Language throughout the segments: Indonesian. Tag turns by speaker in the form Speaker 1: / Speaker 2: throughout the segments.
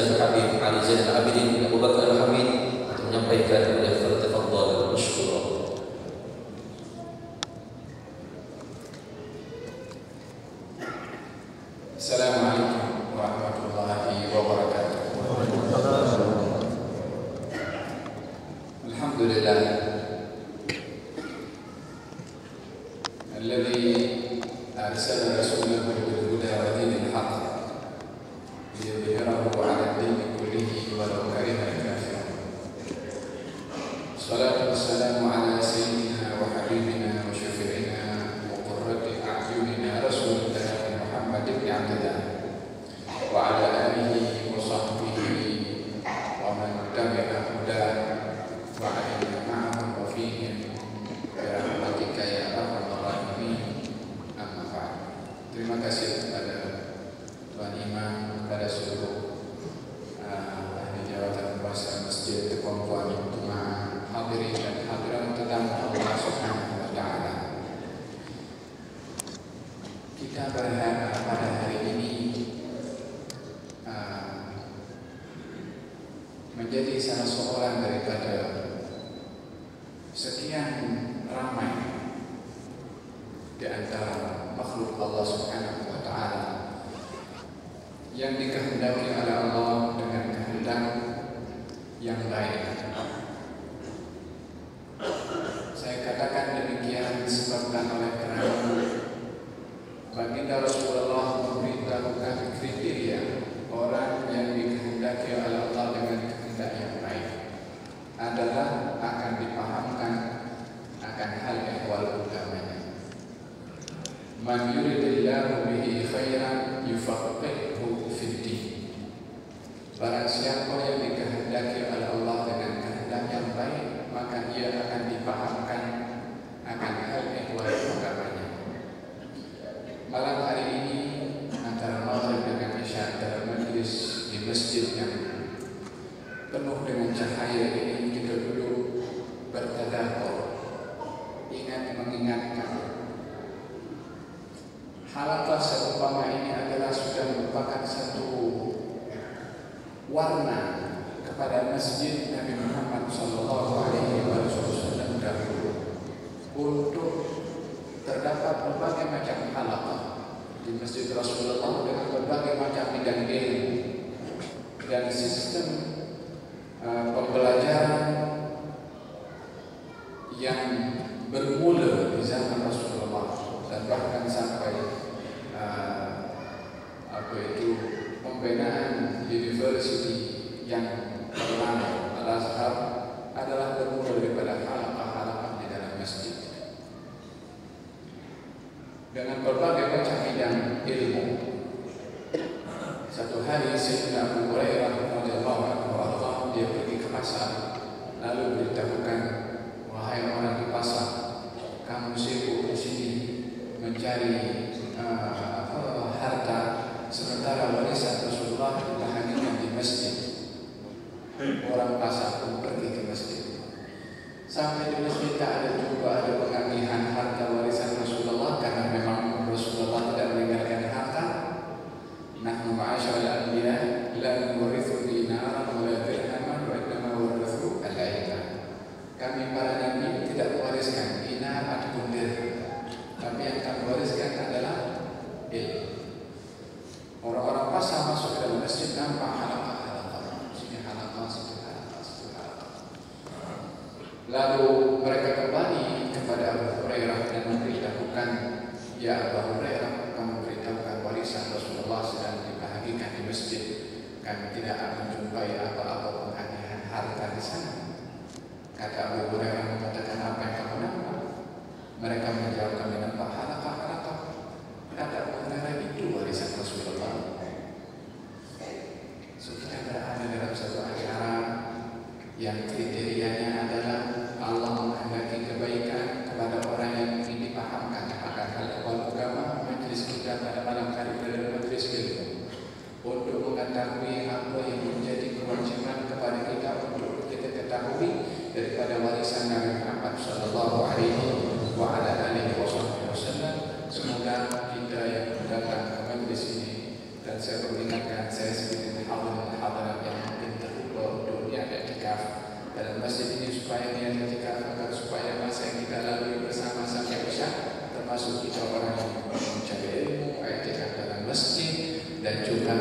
Speaker 1: Al-Habib Ali Zainal Abidin bin Abu Bakar Al-Hamid untuk menyampaikan beliau tafadhal masykur.
Speaker 2: Assalamualaikum warahmatullahi wabarakatuh. Alhamdulillah alladzi arsala rasulahu bil huda wa dinil haqq liyudhhirahu 'ala ad-dini kullihi walau kariha al-kafirun. Salatu wassalamu ala sayyidina wa habibina wa syafi'ina wa qurrati a'yunina Rasulillah Muhammad ibn Abdillah wa ala alihi wa sahbihi wa man tabi'a hudah wa 'ala ma'ahum wa fihim bi rahmatika ya arhamar rahimin. Amma ba'd. Terima kasih kepada Tuan Imam, kepada seluruh ahli jawatan kuasa Masjid Tuan Jemaah hadirin dan hadirat tetamu Allah Subhanahu wa taala. Kita berharap pada hari ini menjadi salah seorang daripada sekian ramai di antara makhluk Allah Subhanahu wa taala yang dikehendaki oleh Allah dengan kehendak yang baik. Saya katakan demikian disebabkan oleh kerana baginda Rasulullah memberitahukan kriteria orang yang dikehendaki oleh Allah dengan kehendak yang baik adalah akan dipahamkan akan hal ehwal utamanya. Man yuridillahu bihi khairan yufaqqihhu fid din. Barang siapa yang dikehendaki oleh Allah dengan kehendak yang baik, maka ia akan dipahamkan akan hal ehwal utamanya. Malam hari ini antara maghrib dengan isya dalam majlis di masjid yang penuh dengan cahaya ini kita duduk bertadabbur, mengingatkan halaqah seumpama ini adalah sudah merupakan satu warna kepada masjid Nabi Muhammad SAW dahulu untuk terdapat berbagai macam halaqah di masjid Rasulullah dengan berbagai macam bidang ilmu dan sistem pembelajaran yang bermula di zaman Rasulullah dan bahkan sampai pembinaan university yang pertama Al-Azhar adalah bermula daripada halaqah-halaqah di dalam masjid dengan berbagai macam bidang ilmu. Satu hari Sayyidina Abu Hurairah radhiyallahu anhu dia pergi ke pasar lalu beritahukan, wahai orang di pasar, kamu sibuk di sini mencari harta sementara warisan Rasulullah dibahagikan di masjid. Orang pasar pun pergi ke masjid. Sampai di masjid tak ada juga ada pengagihan harta warisan Rasulullah karena memang Rasulullah tidak meninggalkan harta. Nahnu ma'asyiral anbiya la nuwarithu dinaran wa la dirhaman wa innama warathu al-ilma. Kami para nabi tidak mewariskan dinar ataupun dirham, tapi yang kami wariskan adalah ilmu. Orang-orang pasar masuk ke dalam masjid nampak halaqah, sini halaqah, situ halaqah, situ halaqah. Lalu mereka kembali kepada Abu Hurairah dan memberitahukan, ya Abu Hurairah, kamu beritahukan warisan Rasulullah sedang dibahagikan di masjid. Kami tidak akan menjumpai apa-apa pengagihan harta di sana. Kata Abu Hurairah mengatakan, apa yang kamu nampak? Mereka menjawab, kami nampak halaqah-halaqah. Kata Abu Hurairah, itu warisan Rasulullah. So kita berada dalam satu acara yang kriterianya adalah Allah menghendaki kebaikan kepada orang yang ingin dipahamkan akan hal ehwal agama. Majlis kita pada malam hari ini adalah majlis ilmu untuk mengetahui apa yang menjadi kewajiban kepada kita untuk kita ketahui daripada warisan Nabi Muhammad sallallahu alaihi wa ala alihi wasallam. Semoga kita yang datang ke majlis ini, dan saya peringatkan saya sebagai hadirin juga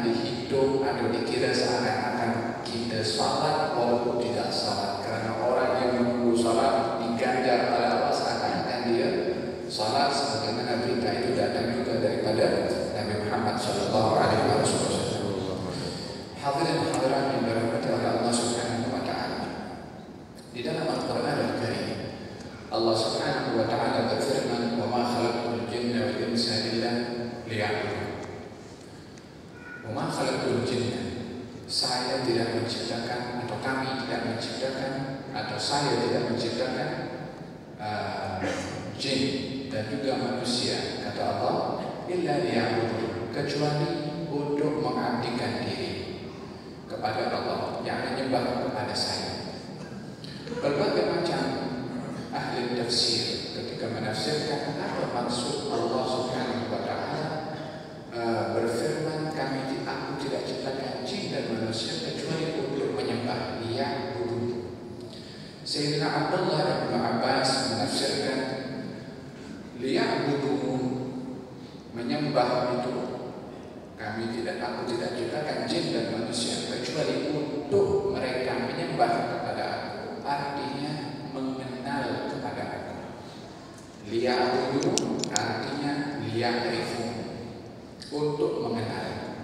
Speaker 2: dihitung atau dikira seakan-akan kita salat walaupun tidak salat, karena orang yang menunggu salat diganjar oleh Allah seakan-akan dia salat, sebagaimana berita itu datang juga daripada Nabi Muhammad sallallahu alaihi wasallam. Hadirin hadirat yang dirahmati oleh Allah Subhanahu wa taala. Di dalam Al-Qur'an Al-Karim Allah Subhanahu wa taala berfirman, "Wa ma khalaqtul jinna wal insa illa liya'budun." Wa ma khalaqtul jinna, saya tidak menciptakan, atau kami tidak menciptakan, atau saya tidak menciptakan jin dan juga manusia, kata Allah, illa liya'budun, kecuali untuk mengabdikan diri kepada Allah, yang menyembah kepada saya. Berbagai macam ahli tafsir ketika menafsirkan apa maksud Allah Subhanahu wa taala berfirman, aku tidak ciptakan jin dan manusia kecuali untuk menyembah dia dulu. Sayyidina Abdullah bin Abbas menafsirkan liya'budun, menyembah itu aku tidak ciptakan jin dan manusia kecuali untuk mereka menyembah kepada aku, artinya mengenal kepada aku. Liya'budun artinya liya'rifun, untuk mengenal,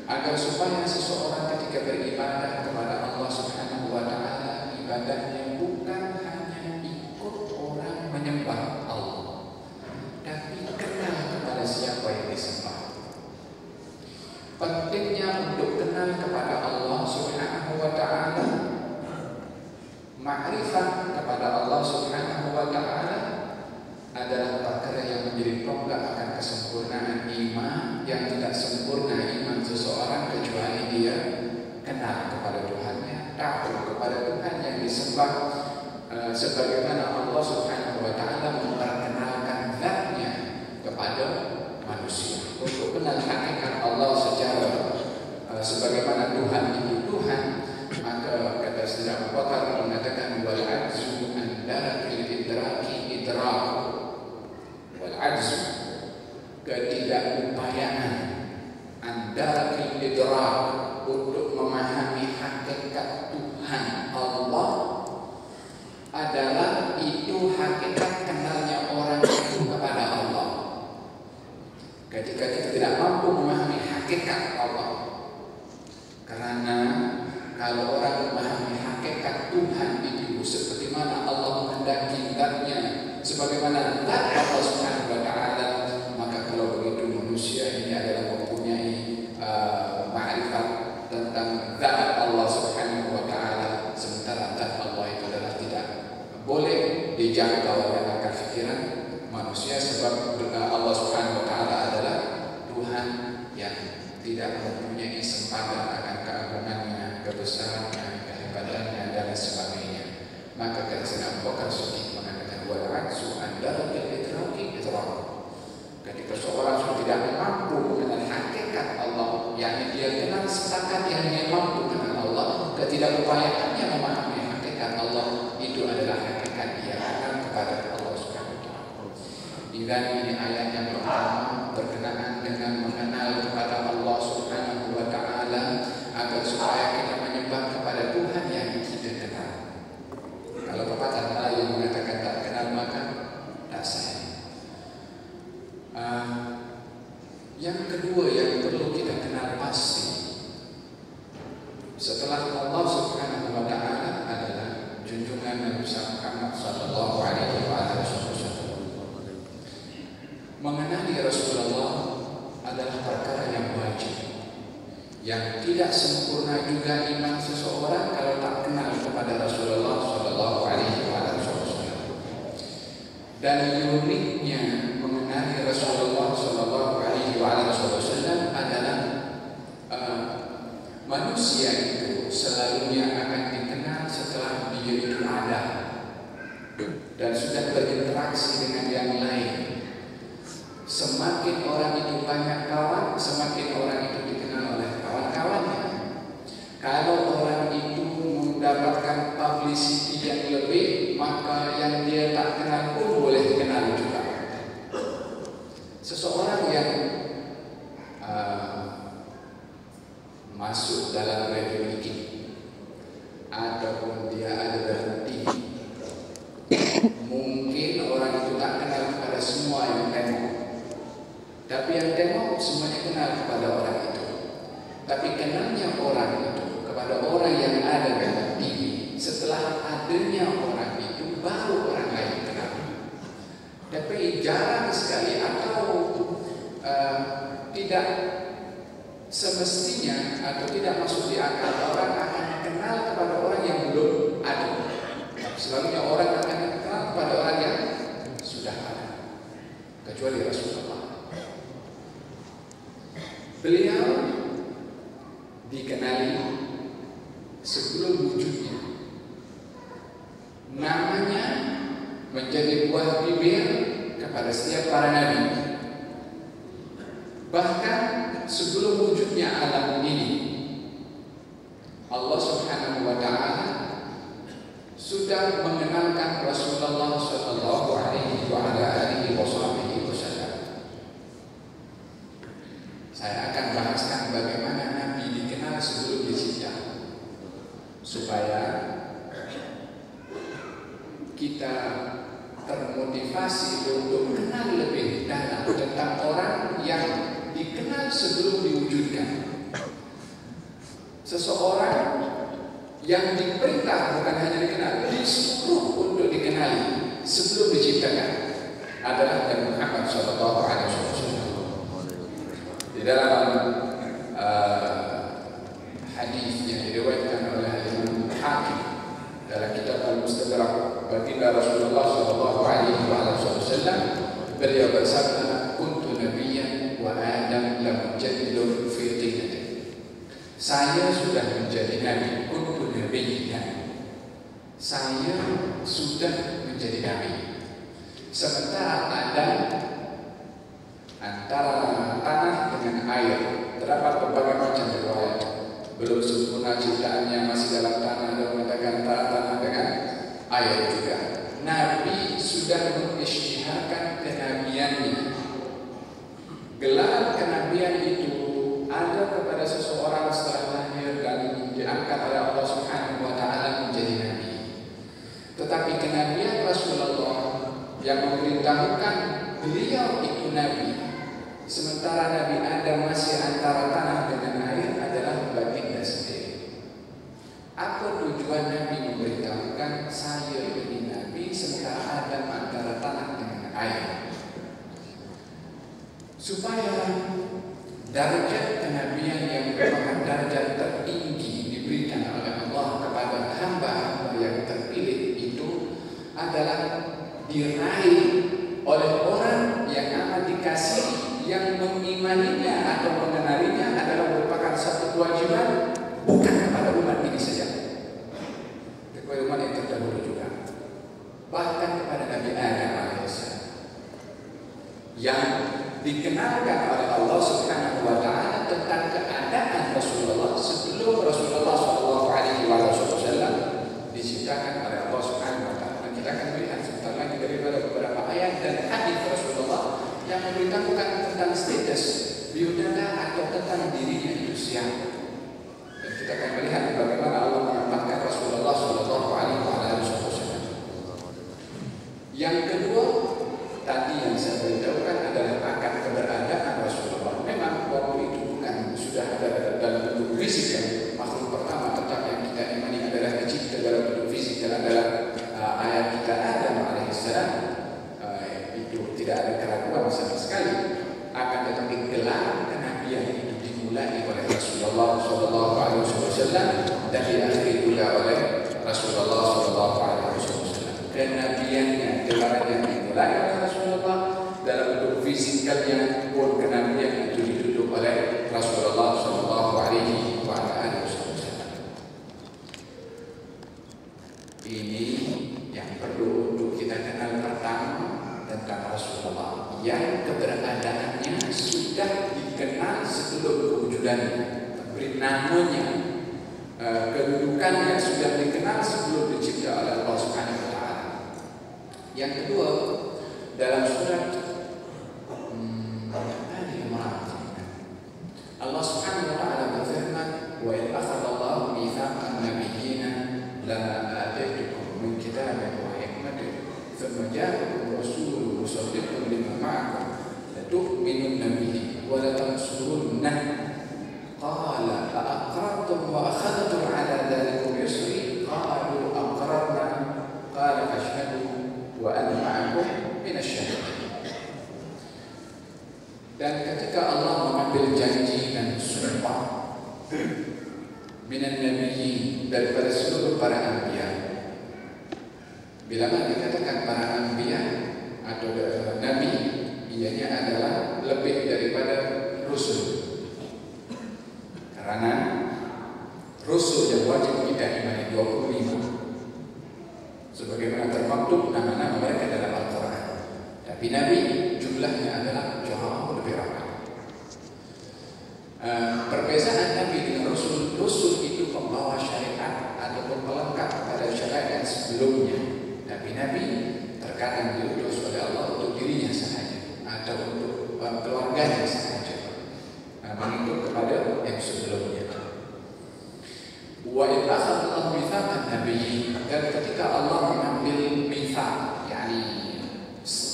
Speaker 2: agar supaya seseorang ketika beribadah kepada Allah Subhanahu wa taala, ibadahnya bukan hanya ikut orang menyembah Allah, tapi kenal kepada siapa yang disembah. Pentingnya untuk kenal kepada Allah Subhanahu wa taala, ma'rifah kepada Allah Subhanahu wa taala adalah perkara yang menjadi tonggak akan kesempurnaan iman. Yang tidak sempurna iman seseorang kecuali dia kenal kepada Tuhannya, tahu kepada Tuhan yang disembah, sebagaimana Allah Subhanahu wa taala memperkenalkan zatnya kepada manusia. Untuk kenal hakikat Allah secara sebagaimana Tuhan itu Tuhan, maka kata Sayyidina Abu Bakar mengatakan, wal ajzu an darakil idraki idrak, wal ajzu, ketidakupayaan antara idrak untuk memahami hakikat Tuhan Allah adalah itu hakikat kenalnya orang itu kepada Allah. Ketika kita tidak mampu memahami hakikat Allah, karena kalau orang memahami hakikat Tuhan itu seperti mana Allah menghendaki zatnya, sebagaimana zat Allah Subhanahu wa taala, maka kalau begitu manusia ini adalah mempunyai ma'rifat tentang zat Allah Subhanahu wa taala, sementara zat Allah itu adalah tidak boleh dijangkau oleh akal pikiran manusia, sebab Allah Subhanahu wa taala adalah Tuhan yang tidak mempunyai sempadan akan keagungannya, kebesarannya, kehebatannya dan sebagainya. Maka Sayyidina Abu Bakar Siddiq mengatakan, wal ajzu an darakil idraki idrak, ketika seorang sudah tidak mampu mengenal hakikat Allah, yakni dia kenal setakat yang dia mampu mengenal Allah, ketidakupayaannya memahami hakikat Allah, itu adalah hakikat dia kenal kepada Allah Subhanahu wa taala. Dan ini ayat yang pertama berkenaan dengan mengenal kepada Allah Subhanahu wa taala, agar supaya kita menyembah kepada Tuhan yang kita kenal. Kalau pepatah Melayu mengatakan tak kenal maka tak sayang. Yang kedua yang perlu kita kenal pasti setelah Allah Subhanahu wa taala adalah junjungan Nabi Muhammad sallallahu alaihi wasallam. Mengenali Rasulullah adalah perkara yang wajib, yang tidak sempurna juga iman seseorang kalau tak kenal kepada Rasulullah sallallahu alaihi wasallam. Dan uniknya mengenali Rasulullah sallallahu alaihi wasallam adalah manusia itu selalunya akan dikenal setelah dia itu ada dan sudah berinteraksi dengan yang lain. Semakin orang itu banyak kawan, semakin orang itu dikenal oleh kawan-kawannya. Kalau orang itu mendapatkan publicity yang lebih, maka yang dia tak kenal pun boleh kenal juga. Seseorang yang masuk dalam radio ini ataupun dia ada dalam TV, mungkin orang itu tak kenal kepada semua yang tengok, tapi yang tengok semuanya kenal kepada orang itu. Tapi kenalnya orang itu kepada orang yang ada dalam TV, setelah adanya orang itu baru orang lain kenal. Tapi jarang sekali atau tidak semestinya atau tidak masuk di akal orang akan kenal kepada orang yang belum ada. Selalunya orang akan kenal kepada orang yang sudah ada, kecuali Rasulullah. Beliau dikenali sebelum wujudnya. Namanya menjadi buah bibir kepada setiap para nabi. Bahkan sebelum wujudnya alam ini, Allah Subhanahu wa Ta'ala sudah mengenalkan Rasulullah Sallallahu Alaihi Wasallam. Saya akan bahaskan bagaimana Nabi dikenal sebelum dicipta, supaya kita termotivasi untuk kenal lebih dalam tentang orang yang dikenal sebelum diwujudkan. Seseorang yang diperintah bukan hanya dikenal, disuruh untuk dikenali sebelum diciptakan adalah Nabi Muhammad SAW. Di dalam hadis yang diriwayatkan oleh Imam Hakim dalam kitab Al-Mustadrak, baginda Rasulullah SAW, beliau bersabda, "Kuntu nabiyyan wa Adam lam jadilun fi tinati." Saya sudah menjadi nabi, kuntu nabiyyan. Saya sudah menjadi nabi. Sementara Adam antara tanah dengan air, terdapat berbagai macam riwayat. Belum sempurna ciptaannya, masih dalam tanah, dan mengatakan tanah dengan air juga. Nabi sudah mengisytiharkan kenabiannya. Gelar kenabian itu ada kepada seseorang setelah lahir dan diangkat oleh Allah Subhanahu wa Ta'ala menjadi nabi. Tetapi kenabian Rasulullah yang memberitahukan beliau itu nabi, sementara Nabi Adam masih antara tanah dengan air, adalah baginda sendiri. Apa tujuan Nabi memberitahukan saya ini nabi sementara Adam antara tanah dengan air? Supaya darjat kenabian yang merupakan darjat tertinggi diberikan oleh Allah kepada hamba-hamba yang terpilih itu adalah diraih oleh orang yang amat dikasihi, yang mengimaninya atau mengenalinya adalah merupakan satu kewajiban, bukan kepada umat ini saja, kepada umat yang terdahulu juga, bahkan kepada Nabi Adam alaihissalam yang dikenalkan oleh Allah Subhanahu wa Ta'ala tentang keadaan Rasulullah sebelum Rasulullah SAW diciptakan oleh Allah Subhanahu wa Ta'ala. Kita akan melihat sebentar lagi daripada beberapa ayat dan hadis Rasulullah yang memberitahukan tentang status biodata atau tentang dirinya itu siapa. Dan kita akan melihat bagaimana Allah menempatkan Rasulullah SAW. Yang kedua, tadi yang saya beritahukan adalah akan keberadaan Rasulullah. Memang waktu itu bukan sudah ada dalam bentuk fisik yang makhluk pertama, tetapi yang kita imani adalah dicipta dalam bentuk fisik dalam ayat kita Adam alaihissalam. Itu tidak ada keraguan sama sekali. Akan tetapi gelar kenabian itu dimulai oleh Rasulullah SAW dan diakhiri juga oleh Rasulullah SAW. Kenabiannya, gelarnya dimulai oleh Rasulullah, dalam bentuk fisikalnya pun kenabian itu ditutup oleh Rasulullah SAW. Ini yang perlu untuk kita kenal pertama tentang Rasulullah, yang keberadaannya sudah dikenal sebelum kewujudannya, beri namanya, kedudukannya sudah dikenal sebelum dicipta oleh Allah Subhanahu wa Ta'ala. Yang kedua, dalam surat Allah Subhanahu wa Ta'ala berfirman, wa in akhadallahu mitsaqan nabiyyina lama ataytukum min kitabin wa hikmatin thumma ja'akum rasulun musaddiqun lima ma'akum latu'minunna bihi wa latansurunna qala aqrartum wa akhadtum 'ala dhalikum yusri qalu aqrarna qala fashhadu wa ana ma'akum minasyahidin. Dan ketika Allah mengambil janji dan sumpah minan nabiyyin daripada seluruh para anbiya, bila mana dikatakan para anbiya atau nabi, ianya adalah lebih daripada rusul. Karena rusul yang wajib kita imani 25, sebagaimana termaktub nama-nama mereka dalam Al-Quran. Tapi nabi jumlahnya adalah jauh lebih ramai. Perbezaan nabi dengan rusul, rusul itu pembawa syariat ataupun pelengkap pada syariat yang sebelumnya. Nabi-nabi terkadang diutus oleh Allah untuk dirinya sahaja atau untuk keluarganya sahaja, mengikut kepada yang sebelumnya. Wa in akhadallahu mitsaqan nabiyyin, dan ketika Allah mengambil mitsaq, yakni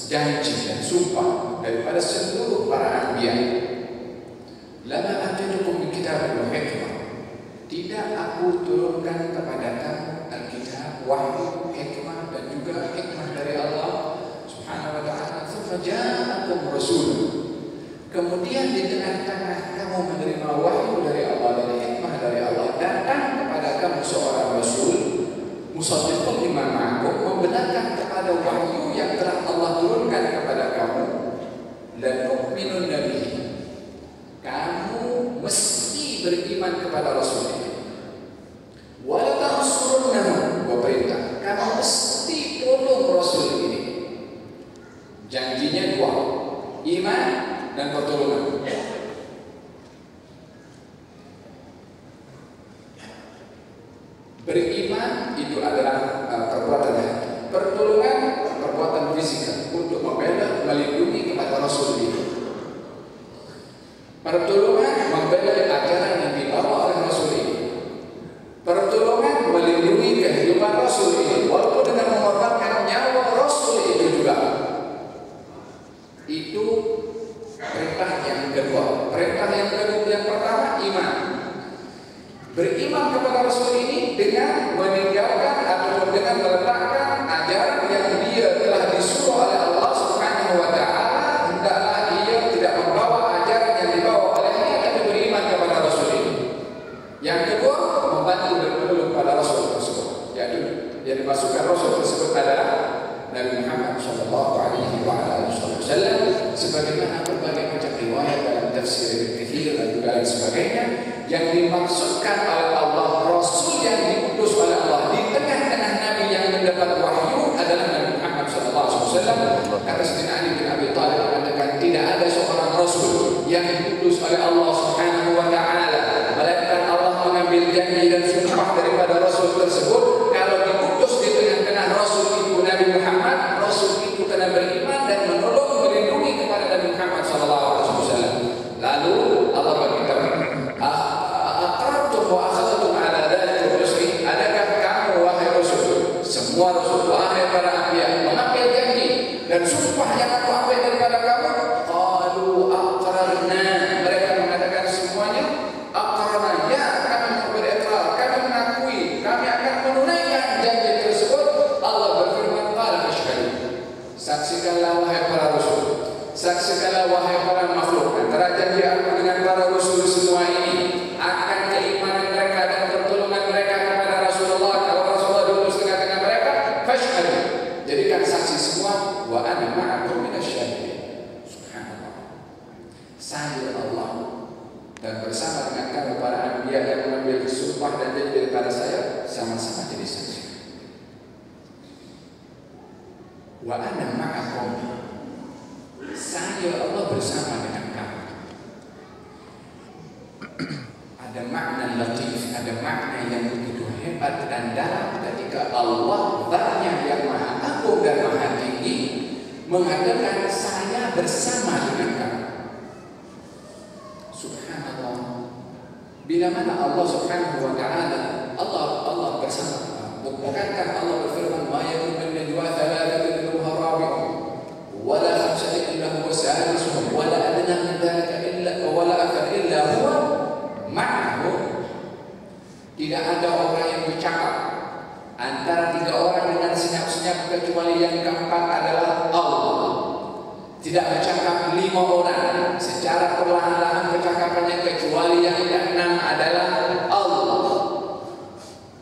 Speaker 2: janji dan sumpah daripada seluruh para anbiya, lama atitukum min kitabin wa hikmah, tidak aku turunkan kepada kamu Alkitab, wahyu, hikmah, dan juga hikmah dari Allah Subhanahu wa ta'ala. Thumma ja'akum rasul, kemudian di tengah-tengah kamu menerima wahyu dari Allah dan hikmah dari Allah, datang kepada kamu seorang rasul musaddiqun lima ma'akum, membenarkan kepada wahyu yang telah Allah turunkan kepada kamu. La tu'minunna bihi, kamu mesti beriman kepada rasul ini. Wa la tansurunnahu, wa perintah, kamu mesti tolong rasul ini. Janjinya dua, iman dan pertolongan. Beriman itu adalah perbuatan hati, pertolongan perbuatan fisik untuk membela, melindungi kepada rasul ini. Pertolongan membela ajaran yang dibawa oleh rasul ini. Pertolongan melindungi kehidupan rasul ini, walaupun dengan mengorbankan nyawa rasul itu juga. Itu perintah yang kedua. Perintah yang kedua, yang pertama iman. Beriman kepada rasul ini dengan meninggalkan ataupun dengan meletakkan ajaran yang dia telah disuruh oleh Allah Subhanahu wa ta'ala. Hendaklah dia tidak membawa ajaran yang dibawa olehnya, tapi beriman kepada rasul ini. Yang kedua, membantu dan menolong pada rasul tersebut. Jadi yang dimasukkan rasul tersebut adalah Nabi Muhammad sallallahu alaihi wasallam, sebagaimana berbagai macam riwayat dalam tafsir Ibnu Katsir dan juga lain sebagainya, yang dimaksudkan oleh Allah, rasul yang diutus oleh Allah di tengah-tengah nabi yang mendapat wahyu adalah Nabi Muhammad sallallahu alaihi wasallam. Kata Sayyidina Ali bin Abi Thalib mengatakan, tidak ada seorang rasul yang diutus oleh Allah Subhanahu wa taala melainkan Allah mengambil janji dan sumpah daripada rasul tersebut. Kalau diutus di tengah-tengah rasul itu Nabi Muhammad, rasul itu kena beriman dan menolong, melindungi kepada Nabi Muhammad sallallahu alaihi wasallam. Lalu Allah berkata, aqrartum wa akhadtum 'ala dhalikum yusri, adakah kamu wahai rasul, semua rasul, wahai para anbiya, mengambil janji dan sumpah yang aku ambil daripada kamu? Qalu aqrarna, mereka mengatakan semuanya aqrarna, ya kami berikrar, kami mengakui, kami akan menunaikan janji tersebut. Allah berfirman, qala fashhadu, saksikanlah wahai para rasul, saksikanlah wahai para makhluk, antara janji aku dengan para rasul semua ini akan keimanan mereka dan pertolongan mereka kepada Rasulullah. Kalau Rasulullah diutus tengah-tengah mereka, fashhadu, jadikan saksi semua, wa ana ma'akum minasyahidin. Subhanallah, saya Allah dan bersama dengan kamu para anbiya yang mengambil sumpah dan janji daripada saya, sama-sama jadi saksi. Wa ana ma'akum, saya Allah bersama dengan kamu. Ada makna latif, ada makna yang begitu hebat dan dalam ketika Allah Zat-Nya yang maha agung dan maha tinggi mengatakan saya bersama dengan kamu. Subhanallah, Bila mana Allah Subhanahu wa taala Allah bersama. Bukankah Allah berfirman, "Ma yakunu min najwa thalathatin illa huwa rabi'uhum wa la khamsatin illa huwa sadisuhum wa la adna min dhalika illa wa la akthar illa huwa ma'ahum." Tidak ada orang yang bercakap antara 3 orang dengan senyap-senyap kecuali yang keempat adalah Allah. Tidak bercakap 5 orang secara perlahan-lahan percakapannya kecuali yang ke-6 adalah Allah.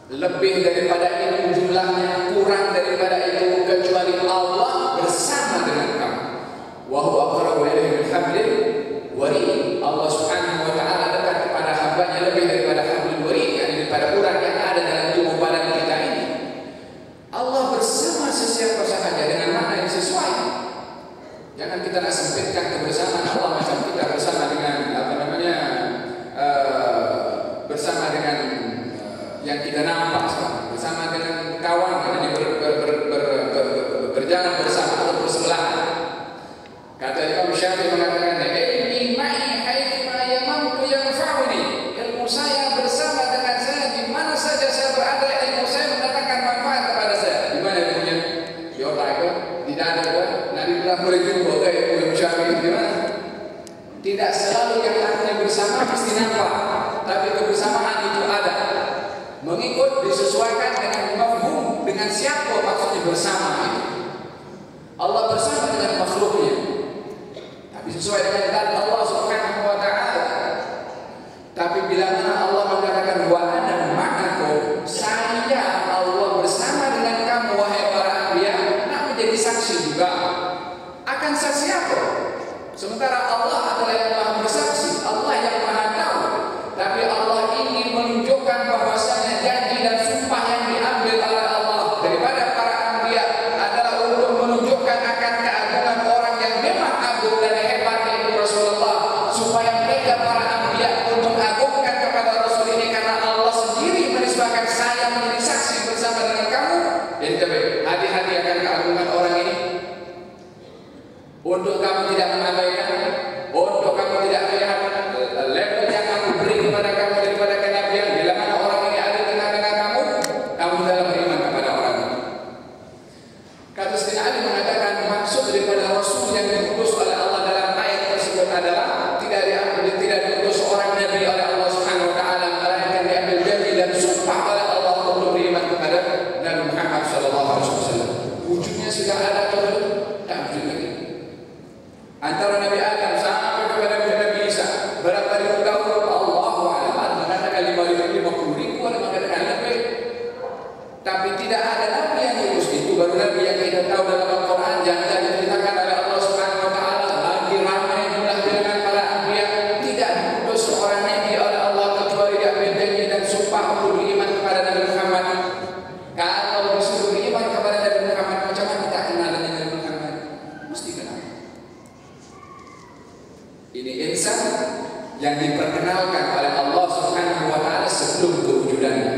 Speaker 2: Lebih daripada itu jumlahnya, kurang daripada itu kecuali Allah bersama dengan kamu. Wa huwa aqrabu ilayhi min hablil warid. Allah Subhanahu wa taala dekat kepada hambanya lebih daripada hablil warid, yakni daripada urat yang ada dalam tubuh badan kita ini. Allah bersama sesiapa sahaja dengan makna yang sesuai. Jangan kita nak sempitkan kebersamaan Allah macam kita bersama dengan bersama dengan yang kita nampak sekarang, bersama dengan kawan yang berjalan bersama atau bersebelahan. Kata Imam Syafi'i mengatakan, "Ilmi ma'i haitsu yamamtu yanfa'uni." Ilmu saya bersama dengan saya di mana saja saya berada, ilmu saya mendatangkan manfaat kepada saya. Di mana ilmunya? Di otak ke? Di dada ke? Nanti pernah boleh jumpa ke Imam Syafi'i di mana? Tidak selalu yang namanya bersama mesti nampak, tapi kebersamaan itu ada. Mengikut disesuaikan dengan mafhum, dengan siapa maksudnya bersama itu. Allah bersama dengan makhluknya, tapi sesuai dengan zat Allah Subhanahu wa taala. Tapi bila mana Allah mengatakan wa ana ma'akum, saya Allah bersama dengan kamu wahai para anbiya, nak menjadi saksi juga. Akan saksi apa? Sementara Allah adalah yang Maha bersaksi, Allah yang Maha tahu. Tapi Allah ingin menunjukkan bahwasanya janji dan sumpah yang diambil oleh Allah daripada para anbiya adalah untuk menunjukkan akan keagungan orang yang memang agung dan hebat, yaitu Rasulullah, supaya mereka para anbiya untuk mengagungkan kepada Rasul ini karena Allah sendiri menisbahkan saya menjadi saksi bersama dengan kamu. Jadi hati-hati akan keagungan orang ini. Untuk kamu tidak mengabaikan, untuk kamu tidak melihat level yang aku beri kepada kamu daripada kenabian. Bila mana orang ini ada tengah-tengah kamu, kamu dalam beriman kepada orang ini. Kata Sayyidina Ali mengatakan maksud daripada Rasul yang diutus oleh Allah dalam ayat tersebut adalah tidak diutus seorang Nabi oleh Allah Subhanahu wa taala, melainkan diambil janji dan sumpah oleh Allah untuk beriman kepada Nabi Muhammad sallallahu alaihi wasallam. Wujudnya sudah ada atau belum? Tak wujud lagi. Antara Nabi Adam sampai kepada Nabi Isa berapa ribu tahun? Allahu a'lam. Mengatakan 50.000 ada mengatakan lebih. Tapi tidak ada Nabi yang diutus itu. Baru Nabi yang kita tahu dalam Al-Quran yang diceritakan oleh Allah Subhanahu wa taala. Lagi ramai jumlah dengan para anbiya. Tidak diutus seorang Nabi oleh Allah kecuali diambil janji dan sumpah untuk beriman kepada Nabi Muhammad. Kalau disuruh beriman kepada Nabi Muhammad, macam mana kita kenal dengan Nabi Muhammad? Mesti kenal. Ini insan yang diperkenalkan oleh Allah Subhanahu wa taala sebelum kewujudannya.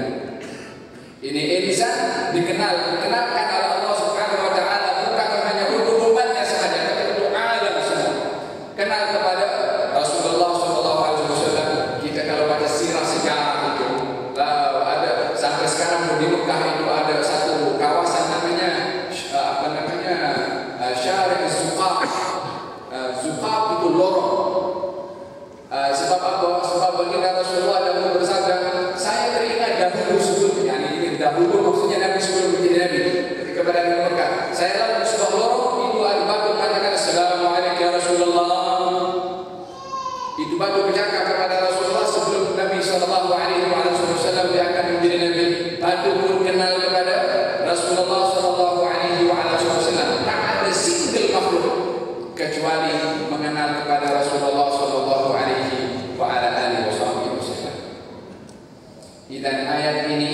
Speaker 2: Ini insan dikenalkan oleh Allah Subhanahu wa taala bukan hanya untuk umatnya saja, tapi untuk alam semua. Kenal kepada Rasulullah sallallahu alaihi wasallam. Kita kalau baca sirah sejarah itu, ada sampai sekarang di Mekah itu ada satu kawasan namanya Syarif Zuqaq. Zuqaq itu lorong. Sebab apa? Sebab baginda Rasulullah dahulu bersabda, saya teringat dahulu sebelumnya, ini dahulu maksudnya Nabi sebelum menjadi Nabi, ketika berada di Mekah, saya lalu sebuah lorong, itu ada batu mengatakan Assalamualaikum ya Rasulullah. Itu batu bercakap kepada Rasulullah sebelum Nabi SAW dia akan menjadi Nabi. Batu pun kenal kepada Rasulullah SAW. Tak ada single makhluk kecuali mengenal kepada Rasulullah sallallahu alaihi wasallam. Dan ayat ini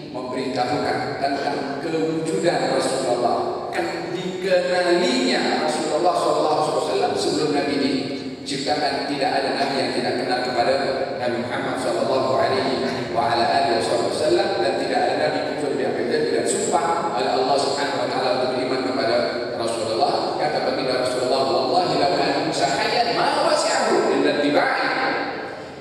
Speaker 2: memberitahukan tentang kewujudan Rasulullah, dikenalinya Rasulullah sallallahu alaihi wasallam sebelum Nabi diciptakan. Tidak ada nabi yang tidak kenal kepada Nabi Muhammad sallallahu alaihi wasallam, dan tidak ada nabi kecuali diambil janji dan sumpah oleh Allah Subhanahu wa taala untuk beriman kepada Rasulullah. Kata baginda Rasulullah, wallahi law kana Musa hayyan ma wasi'ahu illa ittiba'i.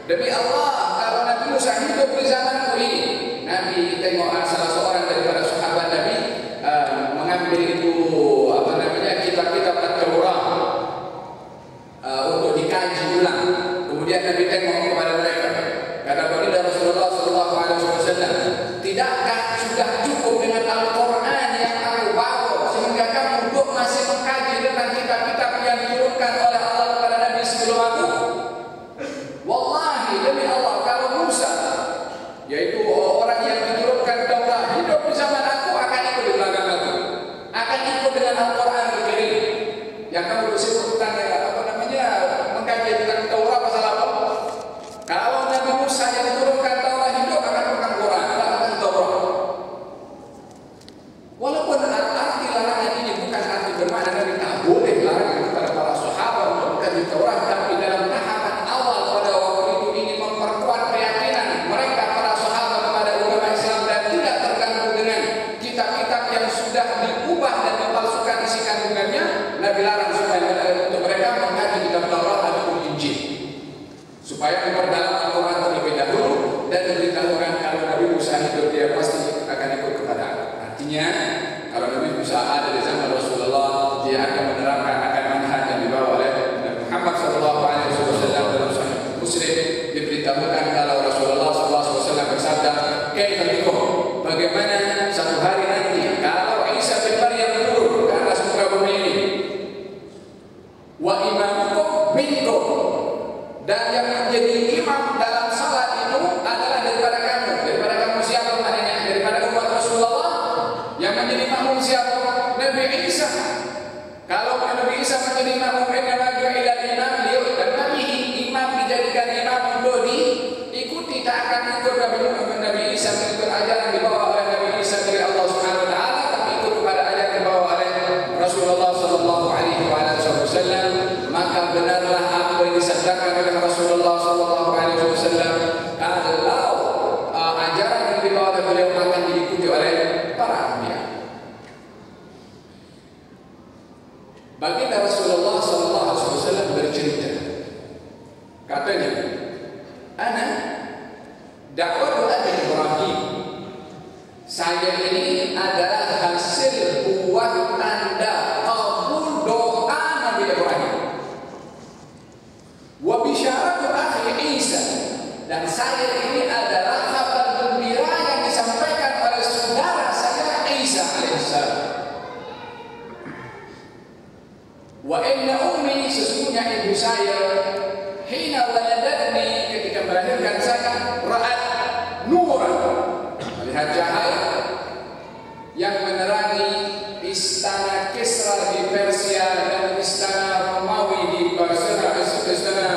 Speaker 2: Demi Allah, kalau Nabi Musa hidup di zamanku ini. Nabi tengok salah seorang daripada sahabat Nabi mengambil itu kitab-kitab At-Taurat untuk dikaji ulang. Kemudian Nabi tengok kepada mereka, kata baginda Rasulullah SAW, tidakkah sudah cukup dengan Al-Quran yang aku bawa sehingga kamu masih mengkaji tentang kitab-kitab yang diturunkan oleh Allah kepada Nabi sebelum aku? Wallahi, demi Allah, kalau Musa, yaitu orang yang diturunkan Taurat, hidup di zaman aku, akan ikut di belakang aku, akan ikut dengan Al-Quran Al-Karim. Yang kamu sebut tentang mengkaji tentang Taurat pasal apa? Kalau Nabi Musa yang diturunkan Taurat hidup, akan pegang Quran, akan Taurat. Walaupun arti larangan ini bukan arti bermakna Nabi tak boleh larang kepada para sahabat untuk mengkaji Taurat, tapi dalam tahapan awal pada waktu itu ingin memperkuat keyakinan mereka para sahabat kepada agama Islam dan tidak terganggu dengan kitab-kitab yang sudah diubah dan dipalsukan isi kandungannya. Nabi larang supaya untuk mereka mengkaji kitab Taurat ataupun Injil, supaya memperdalam Al-Quran terlebih dahulu dan memberitahukan kalau Nabi Musa hidup dia pasti akan ikut kepada aku. Artinya kalau Nabi Musa ada di zaman Rasulullah, dia akan menerapkan akan manhaj yang dibawa oleh Nabi Muhammad SAW dalam Sahih Muslim. Diberitahukan kalau Rasulullah SAW bersabda, "Kaifa bikum?" Bagaimana satu hari nanti kalau Isa bin Maryam turun ke atas muka bumi ini, wa imamukum minkum, dan yang menjadi imam dalam salat itu adalah daripada kamu. Daripada kamu siapa maknanya? Daripada umat Rasulullah. Yang menjadi makmum siapa? Nabi Isa. Kalau Nabi Isa menjadi makmum, innama ju'ila imam liyu'tam bihi, imam dijadikan imam untuk diikuti, tak akan ikut Nabi Isa mengikut ajaran dibawa oleh Nabi Isa dari Allah Subhanahu wa taala, tapi ikut kepada ajaran dibawa oleh Rasulullah sallallahu alaihi wasallam. Maka benarlah apa yang disabdakan oleh Rasulullah sallallahu alaihi wasallam, kalau ajaran yang dibawa oleh beliau akan diikuti oleh para anbiya. Baginda Rasulullah sallallahu alaihi wasallam bercerita, katanya, "Ana dakwah Abi Ibrahim." Saya ini adalah hasil buah tanda kabul doa Nabi Ibrahim. Wa bisyaratu akhi Isa, dan saya ini adalah kabar gembira yang disampaikan oleh saudara saya Isa alaihissalam. Wa inna ummi, sesungguhnya ibu saya, hina waladatni, ketika melahirkan saya, ra'at nuran, melihat cahaya yang menerangi istana Kisra di Persia dan istana Romawi di istana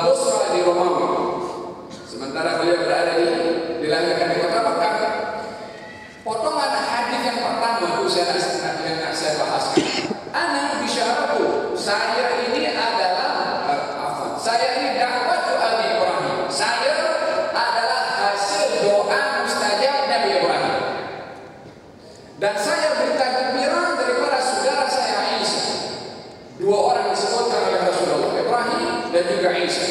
Speaker 2: Bosra di Romawi. Sementara beliau berada dilahirkan di kota Makkah. Potongan hadis yang pertama itu yang saya bahaskan. Ana bisyaratu, saya ini adalah saya ini dakwah Abi Ibrahim. Saya adalah hasil doa mustajab Nabi Ibrahim. Dan saya berita gembira daripada saudara saya Isa. Dua orang disebutkan oleh Rasulullah, Ibrahim dan juga Isa.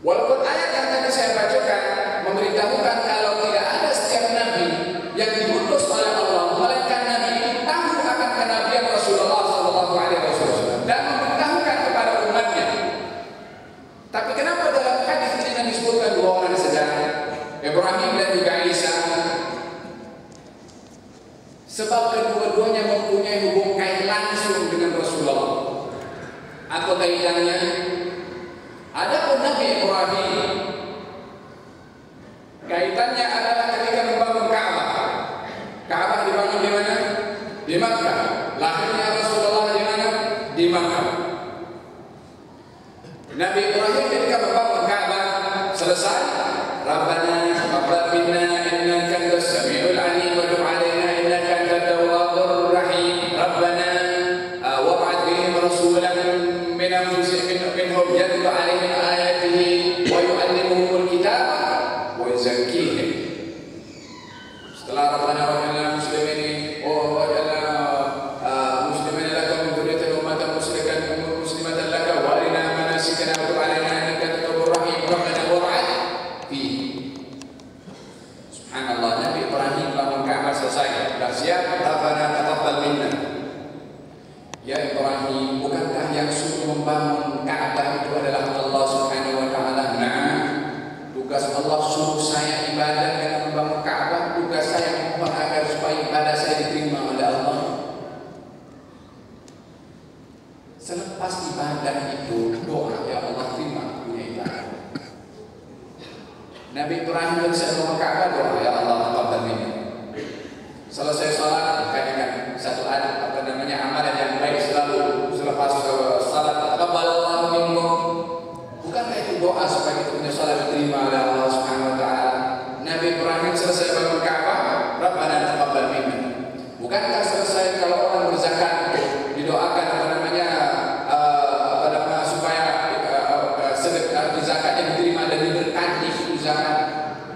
Speaker 2: Walaupun ayat yang tadi saya bacakan memberitahukan kalau tidak ada setiap nabi yang diutus oleh Allah, melainkan nabi itu tahu akan kenabian Rasulullah SAW dan memberitahukan kepada umatnya. Tapi kenapa dalam hadis ini yang disebutkan dua orang saja, Ibrahim dan juga Isa? Sebab kedua-duanya mempunyai hubungan langsung dengan Rasulullah. Apa kaitannya? Adapun Nabi Ibrahim, kaitannya adalah ketika membangun Ka'bah. Ka'bah dibangun di mana? Di Makkah. Lahirnya Rasulullah di mana? Di Makkah. Nabi Ibrahim ketika membangun Ka'bah selesai, Rabbana taqabbal minna innaka antas samiul alim wa tub 'alaina innaka antat tawwabur rahim. Rabbana wab'ath bihim rasulan min anfusihim minhum yatlu 'alaihim ayatihi wa yu'allimuhumul kitaba wa yuzakkihim. Setelah Rabbana waj'alna muslimin waj'alna muslimin laka min dzurriyyatina ummatan muslimatan laka wa arina manasikana wa tub 'alaina innaka antat tawwabur rahim. Rabbana wab'ath Nabi Ibrahim selesai bangun Ka'bah doa, ya Allah taqabbal minni. Selesai salat dengan satu amalan yang baik selalu selepas salat, taqabbalallahu minkum. Bukankah itu doa supaya kita punya salat diterima oleh Allah Subhanahu wa taala? Nabi Ibrahim selesai bangun Ka'bah, Rabbana taqabbal minna. Bukankah selesai kalau orang berzakat didoakan supaya zakatnya diterima dan diberkati zakat?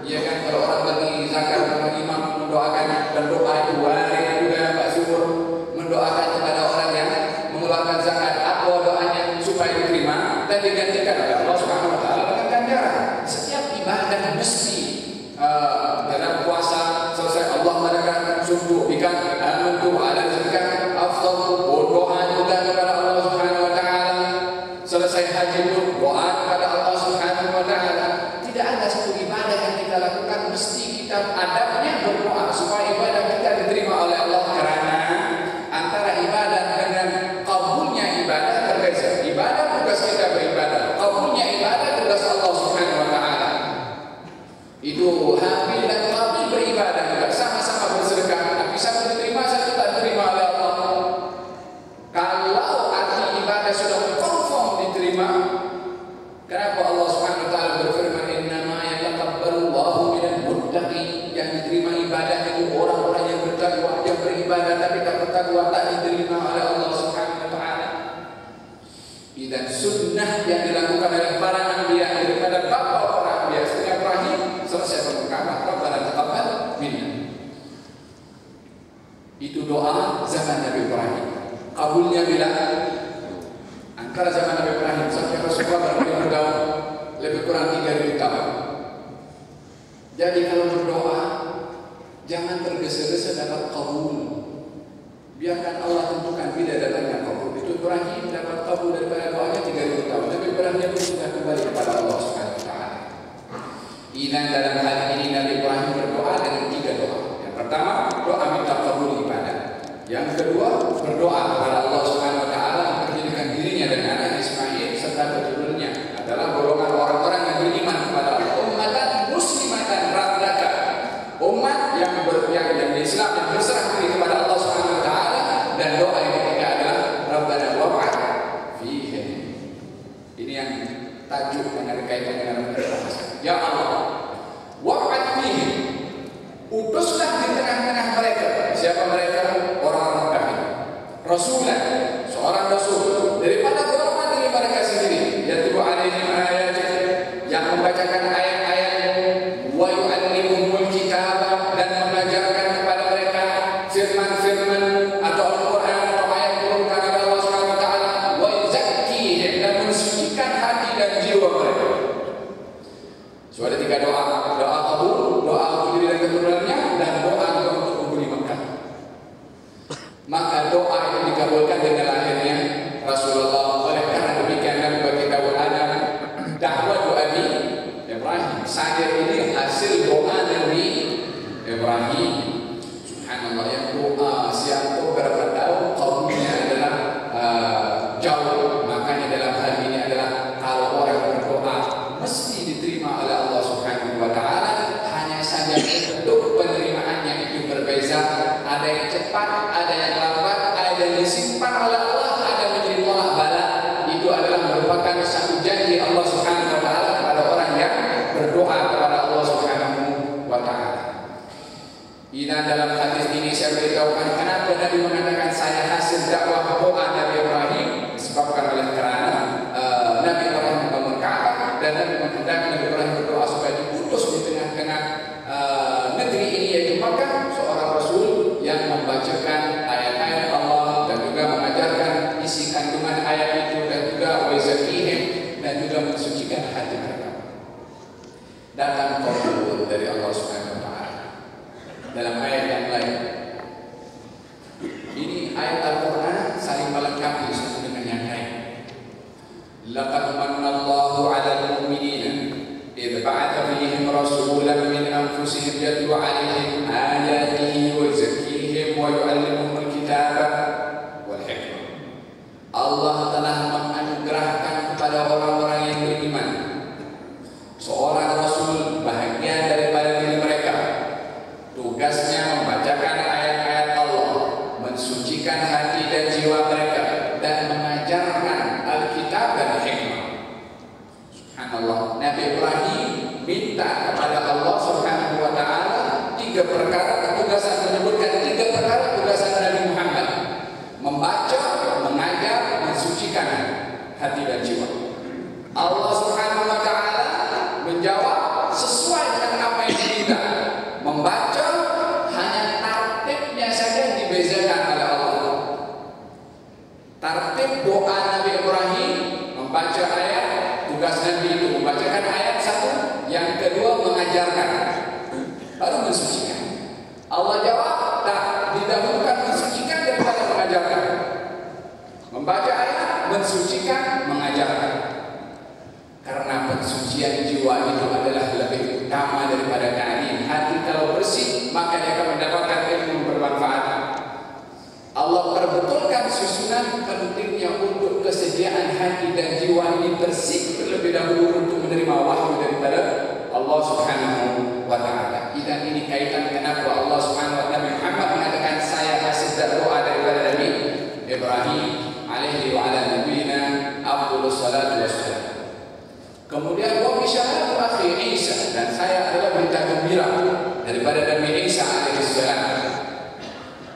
Speaker 2: Ya kan, kalau orang bagi zakat, orang imam mendoakan, dan doa itu warid juga Pak Syukur, mendoakan kepada orang yang mengeluarkan zakat, apa doanya supaya diterima dan digantikan oleh Allah Subhanahu wa taala dengan ganjaran. Setiap ibadah mesti dalam puasa selesai Allah mengatakan sungguh ikan amantu ala zakat afdal, doa kita kepada Allah Subhanahu wa taala. Selesai haji pun doa kepada Allah Subhanahu wa taala. Tidak ada satu ibadah yang kita lakukan mesti kita adabnya berdoa supaya ibadah kita diterima oleh Allah, karena antara ibadah dengan kabulnya ibadah berbeza. Ibadah tugas kita beribadah, kabulnya ibadah tugas Allah Subhanahu wa taala. Itu Habil dan Qabil beribadah juga, sama-sama bersedekah, tapi satu diterima, satu tak diterima oleh Allah. Kalau arti ibadah sudah confirm diterima, kenapa Allah Subhanahu wa taala berfirman innama yataqabbalu Allahu minal muttaqin? Yang diterima ibadah itu orang-orang yang bertakwa, yang beribadah tapi tak bertakwa tak diterima oleh Allah Subhanahu wa taala. Dan sunnah yang dilakukan oleh para anbiya daripada bapa para anbiya seperti Ibrahim selesai bangun Ka'bah, Rabbana taqabbal minna. Itu doa zaman Nabi Ibrahim. Kabulnya bila antara zaman Nabi Ibrahim sampai Rasulullah berdakwah lebih kurang 3.000 tahun. Jadi kalau berdoa jangan tergesa-gesa dapat kabul. Biarkan Allah tentukan bila datangnya kabul. Itu Ibrahim dapat kabul daripada doanya 3.000 tahun. Nabi Ibrahim pun sudah kembali kepada Allah Subhanahu wa taala. Dalam hal ini Nabi Ibrahim berdoa dengan 3 doa. Yang pertama, doa minta kabul ibadah. Yang kedua, berdoa kepada Allah Subhanahu wa taala memperjadikan dirinya dan anak Ismail serta keturunannya adalah golongan orang-orang yang beriman kepada Allah. Ummatan muslimatan radaka. Umat yang Islam yang berserah diri kepada Allah Subhanahu wa taala, dan doa yang ketiga adalah Rabbana wab'ath fihim. Ini yang tajuk yang ada kaitan dengan bahasa. Ya Allah, wab'ath fihim. Utuslah di tengah-tengah mereka. Siapa mereka? Orang-orang kafir. Rasulah, seorang rasul daripada golongan dari mereka sendiri. Yatlu alaihim ayatin, yang membacakan ayat-ayat, wa yu'allimuhumul kitab, dan mengajarkan kepada mereka firman-firman atau Al-Quran atau ayat turunkan oleh Allah Subhanahu wa taala, wa yuzakkihim, dan mensucikan hati dan jiwa mereka. So ada 3 doa. Doa kabul, doa untuk diri dan keturunannya, dan doa untuk penghuni Mekah. Maka doa itu dikabulkan dengan lahirnya Rasulullah. Oleh karena demikian Nabi bagi tahu Adam dakwah doa Ibrahim. Sadir ini hasil doa Nabi Ibrahim. Subhanallah, yang doa siang itu berapa tahun kaumnya adalah jauh. Makanya dalam hal ini adalah kalau orang berdoa mesti diterima oleh Allah Subhanahu wa taala. Hanya saja bentuk penerimaannya itu berbeza. Ada yang cepat, ada yang lambat, ada yang disimpan oleh Allah, ada menjadi tolak bala. Itu adalah merupakan satu janji Allah Subhanahu wa taala kepada orang yang berdoa kepada Allah Subhanahu wa taala. Dalam hadis ini saya beritahukan kenapa Nabi mengatakan saya hasil dakwah doa Nabi Ibrahim, disebabkan oleh kerana Nabi Ibrahim membangun Ka'bah dan Nabi menghendaki Nabi Ibrahim berdoa supaya diutus di tengah-tengah negeri ini yaitu Makkah seorang Rasul yang membacakan ayat-ayat Allah dan juga mengajarkan isi kandungan ayat itu, dan juga wazakihim, dan juga mensucikan hati mereka. Datang kabul dari Allah Subhanahu wa taala dalam ayat yang lain. Ini ayat Al-Quran saling melengkapi satu dengan yang lain. Laqad manna Allahu 'alal mu'minina idh ba'atha fihim rasulan min anfusihim yatlu 'alaihim ayatihi wa yuzakkihim wa yu'allimuhumul kitaba wal hikmah. Allah telah menganugerahkan kepada orang-orang yang beriman seorang rasul bahagia minta kepada Allah Subhanahu wa taala 3 perkara ketugasan, menyebutkan 3 perkara tugasan Nabi Muhammad: membaca, mengajar, mensucikan hati dan jiwa. Allah Subhanahu wa taala menjawab sesuai dengan apa yang diminta. Membaca hanya tartibnya saja yang dibezakan oleh Allah. Tartib doa Nabi Ibrahim membaca ayat, tugas Nabi itu membacakan ayat 1, yang kedua mengajarkan, baru mensucikan. Allah jawab, tak didahulukan mensucikan daripada mengajarkan. Membaca ayat, mensucikan, mengajarkan. Karena pensucian jiwa itu adalah lebih utama daripada ta'lim. Hati kalau bersih, maka dia akan mendapatkan ilmu bermanfaat. Allah perbetulkan susunan pentingnya untuk kesediaan hati dan jiwa ini bersih terlebih dahulu untuk menerima wahyu daripada Allah Subhanahu wa taala. Dan ini kaitan kenapa Allah Subhanahu wa taala Muhammad mengatakan saya hasil doa daripada Nabi Ibrahim alaihi wa ala nabiyina afdhalus salatu wassalam. Kemudian wa bisyaratu akhi Isa, dan saya adalah berita gembira daripada Nabi Isa alaihi salam.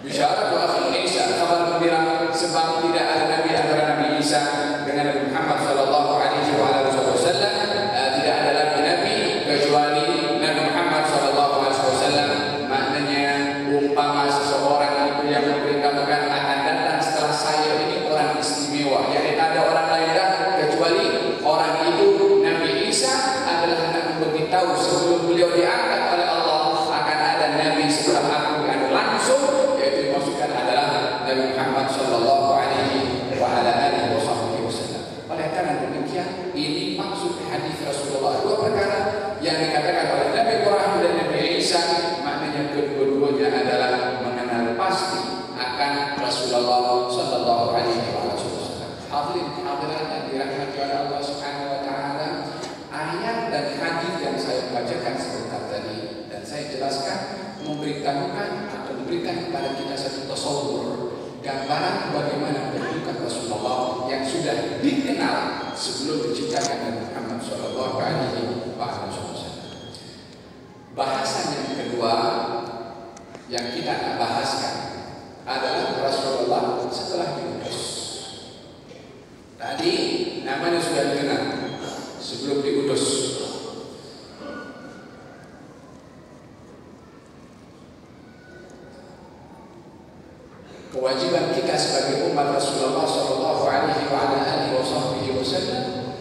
Speaker 2: Bisyaratu akhi Isa, kabar gembira sebab tidak ada nabi antara Nabi Isa dengan Nabi Muhammad sallallahu alaihi wa alihi wasallam. Tidak ada lagi nabi kecuali Nabi Muhammad sallallahu alaihi wasallam. Maknanya umpama seseorang itu yang memberitahukan akan datang setelah saya ini orang istimewa, yakni ada orang lain kecuali orang itu. Nabi Isa adalah anak memberitahu sebelum beliau diangkat oleh Allah akan ada nabi setelah aku yang langsung, yaitu dimaksudkan adalah Nabi Muhammad sallallahu alaihi wa ala alihi wasallam. Oleh karena demikian, ini maksud hadis Rasulullah. 2 perkara yang dikatakan oleh Nabi Ibrahim dan Nabi Isa, maknanya kedua-duanya adalah mengenal pasti akan Rasulullah sallallahu alaihi wasallam. Hadirin hadirat yang dirahmati oleh Allah Subhanahu wa taala, ayat dan hadis yang saya bacakan sebentar tadi dan saya jelaskan memberitahukan atau memberikan kepada kita satu tasawur, gambaran bagaimana kehidupan Rasulullah yang sudah dikenal sebelum diciptakan Nabi Muhammad sallallahu alaihi wasallam. Bahasan yang kedua yang kita akan bahaskan adalah Rasulullah setelah diutus. Tadi namanya sudah dikenal sebelum diutus. Kewajiban kita sebagai umat Rasulullah sallallahu alaihi wa ala alihi wasallam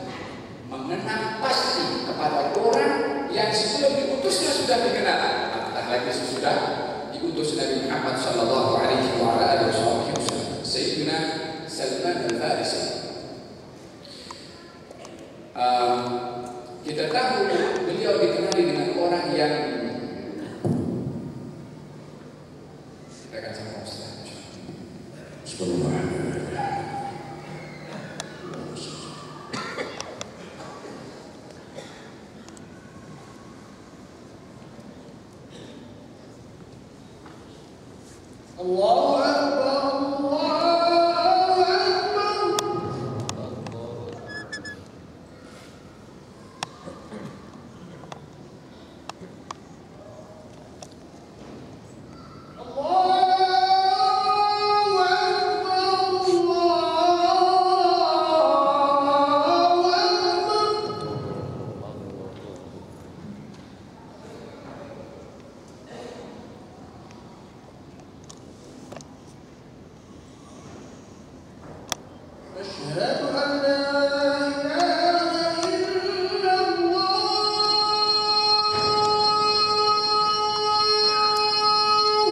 Speaker 2: mengenal pasti kepada orang yang sebelum diutusnya sudah dikenal, apatah lagi sesudah diutus Nabi Muhammad sallallahu alaihi wa ala alihi wasallam. Sayyidina Salman al-Farisi. Kita tahu beliau dikenali dengan orang yang kita akan sama Ustaz. Allahu Akbar, Allahu Akbar. أشهد